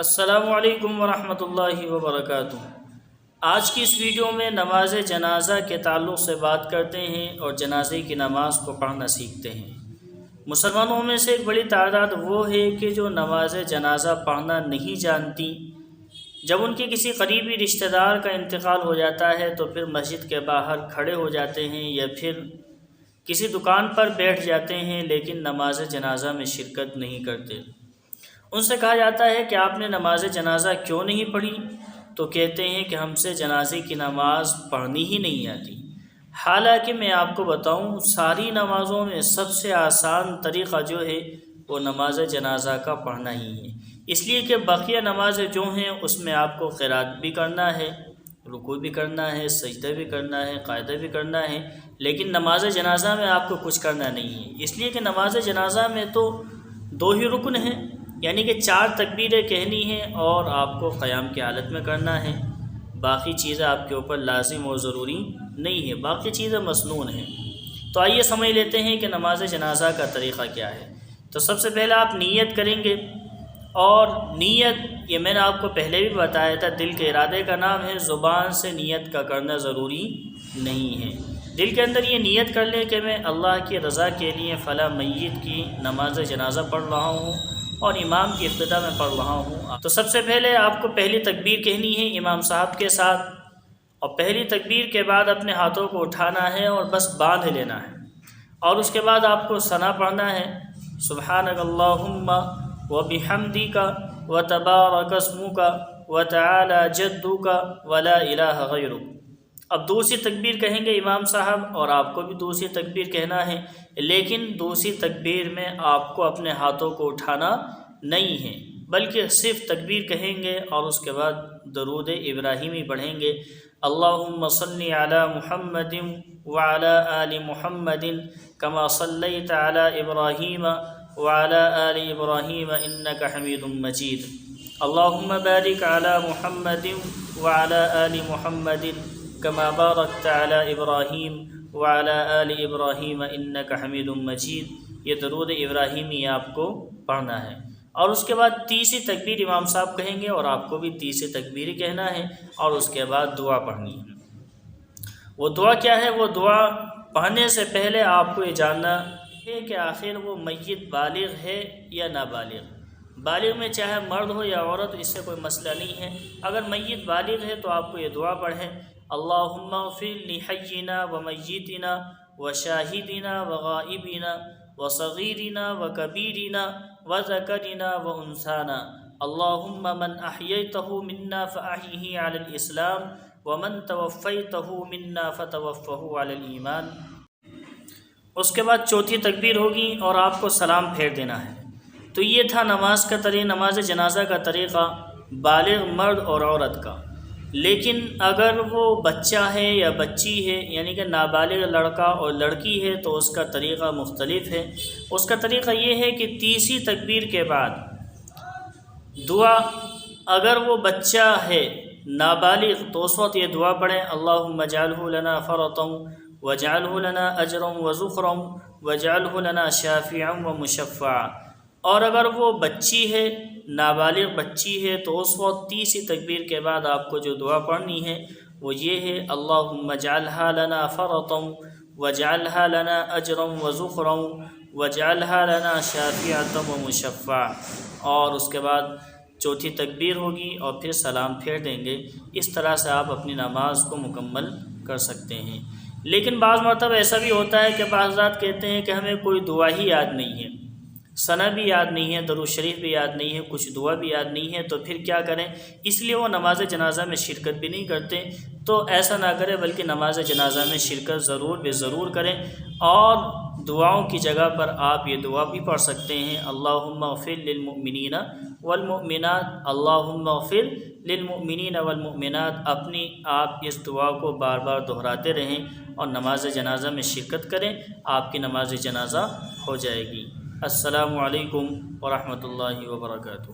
السلام علیکم ورحمۃ اللہ وبرکاتہ۔ آج کی اس ویڈیو میں نماز جنازہ کے تعلق سے بات کرتے ہیں اور جنازے کی نماز کو پڑھنا سیکھتے ہیں۔ مسلمانوں میں سے ایک بڑی تعداد وہ ہے کہ جو نماز جنازہ پڑھنا نہیں جانتی۔ جب ان کے کسی قریبی رشتہ دار کا انتقال ہو جاتا ہے تو پھر مسجد کے باہر کھڑے ہو جاتے ہیں یا پھر کسی دکان پر بیٹھ جاتے ہیں، لیکن نماز جنازہ میں شرکت نہیں کرتے۔ ان سے کہا جاتا ہے کہ آپ نے نماز جنازہ کیوں نہیں پڑھی؟ تو کہتے ہیں کہ ہم سے جنازے کی نماز پڑھنی ہی نہیں آتی۔ حالانکہ میں آپ کو بتاؤں، ساری نمازوں میں سب سے آسان طریقہ جو ہے وہ نماز جنازہ کا پڑھنا ہی ہے، اس لیے کہ بقیہ نمازیں جو ہیں اس میں آپ کو قرات بھی کرنا ہے، رکوع بھی کرنا ہے، سجدہ بھی کرنا ہے، قاعدہ بھی کرنا ہے، لیکن نماز جنازہ میں آپ کو کچھ کرنا نہیں ہے، اس لیے کہ نماز جنازہ میں تو 2 ہی رکن ہیں، یعنی کہ 4 تکبیریں کہنی ہیں اور آپ کو قیام کی حالت میں کرنا ہے۔ باقی چیزیں آپ کے اوپر لازم اور ضروری نہیں ہے، باقی چیزیں مسنون ہیں۔ تو آئیے سمجھ لیتے ہیں کہ نماز جنازہ کا طریقہ کیا ہے۔ تو سب سے پہلے آپ نیت کریں گے، اور نیت یہ میں نے آپ کو پہلے بھی بتایا تھا، دل کے ارادے کا نام ہے، زبان سے نیت کا کرنا ضروری نہیں ہے۔ دل کے اندر یہ نیت کر لیں کہ میں اللہ کی رضا کے لیے فلاں میت کی نماز جنازہ پڑھ رہا ہوں اور امام کی ابتدا میں پڑھ رہا ہوں۔ تو سب سے پہلے آپ کو پہلی تکبیر کہنی ہے امام صاحب کے ساتھ، اور پہلی تکبیر کے بعد اپنے ہاتھوں کو اٹھانا ہے اور بس باندھ لینا ہے، اور اس کے بعد آپ کو ثنا پڑھنا ہے، سبحانک اللہم وبحمدک وتبارک اسمک وتعالی جدک ولا الہ غیرک۔ اب دوسری تکبیر کہیں گے امام صاحب، اور آپ کو بھی دوسری تکبیر کہنا ہے، لیکن دوسری تکبیر میں آپ کو اپنے ہاتھوں کو اٹھانا نہیں ہے، بلکہ صرف تکبیر کہیں گے اور اس کے بعد درود ابراہیمی پڑھیں گے، اللہم صلی علی محمد وعلی آل محمد کما صلیت علی ابراہیم وعلی آل ابراہیم انک حمید مجید، اللہم بارک علی محمد وعلی آل محمد کما بارکت علی ابراہیم وعلی آل ابراہیم انک حمید مجید۔ یہ درود ابراہیمی آپ کو پڑھنا ہے، اور اس کے بعد تیسری تکبیر امام صاحب کہیں گے اور آپ کو بھی تیسری تکبیر کہنا ہے، اور اس کے بعد دعا پڑھنی ہے۔ وہ دعا کیا ہے؟ وہ دعا پڑھنے سے پہلے آپ کو یہ جاننا ہے کہ آخر وہ میت بالغ ہے یا نابالغ۔ بالغ میں چاہے مرد ہو یا عورت، اس سے کوئی مسئلہ نہیں ہے۔ اگر میت بالغ ہے تو آپ کو یہ دعا پڑھیں، اللہم اغفر لحینا ومیتنا وشاہدنا وغائبنا وصغیرنا وکبیرنا وذکرنا وانثانا، اللہم من احییتہ منا فاحیہ علی الاسلام ومن توفیتہ منا فتوفہ علی الایمان۔ اس کے بعد چوتھی تکبیر ہوگی اور آپ کو سلام پھیر دینا ہے۔ تو یہ تھا نماز کا طریقہ، نماز جنازہ کا طریقہ بالغ مرد اور عورت کا۔ لیکن اگر وہ بچہ ہے یا بچی ہے، یعنی کہ نابالغ لڑکا اور لڑکی ہے، تو اس کا طریقہ مختلف ہے۔ اس کا طریقہ یہ ہے کہ تیسری تکبیر کے بعد دعا، اگر وہ بچہ ہے نابالغ تو اس وقت یہ دعا پڑھیں، اللہم اجعلہ لنا فرطا واجعلہ لنا اجرا وذخرا واجعلہ لنا شافعا ومشفعا۔ اور اگر وہ بچی ہے، نابالغ بچی ہے، تو اس وقت تیسری تکبیر کے بعد آپ کو جو دعا پڑھنی ہے وہ یہ ہے، اللہم اجعلہا لنا فرطا واجعلہا لنا اجرا وذخرا واجعلہا لنا شافعا ومشفعا۔ اور اس کے بعد چوتھی تکبیر ہوگی اور پھر سلام پھیر دیں گے۔ اس طرح سے آپ اپنی نماز کو مکمل کر سکتے ہیں۔ لیکن بعض مرتبہ ایسا بھی ہوتا ہے کہ بعض حضرات کہتے ہیں کہ ہمیں کوئی دعا ہی یاد نہیں ہے، ثنا بھی یاد نہیں ہے، درود شریف بھی یاد نہیں ہے، کچھ دعا بھی یاد نہیں ہے، تو پھر کیا کریں؟ اس لیے وہ نماز جنازہ میں شرکت بھی نہیں کرتے۔ تو ایسا نہ کریں، بلکہ نماز جنازہ میں شرکت ضرور کریں، اور دعاؤں کی جگہ پر آپ یہ دعا بھی پڑھ سکتے ہیں، اللہم اغفر للمؤمنین والمؤمنات، اللہم اغفر للمؤمنین والمؤمنات۔ اپنی آپ اس دعا کو بار بار دہراتے رہیں اور نماز جنازہ میں شرکت کریں، آپ کی نماز جنازہ ہو جائے گی۔ السلام علیکم ورحمۃ اللہ وبرکاتہ۔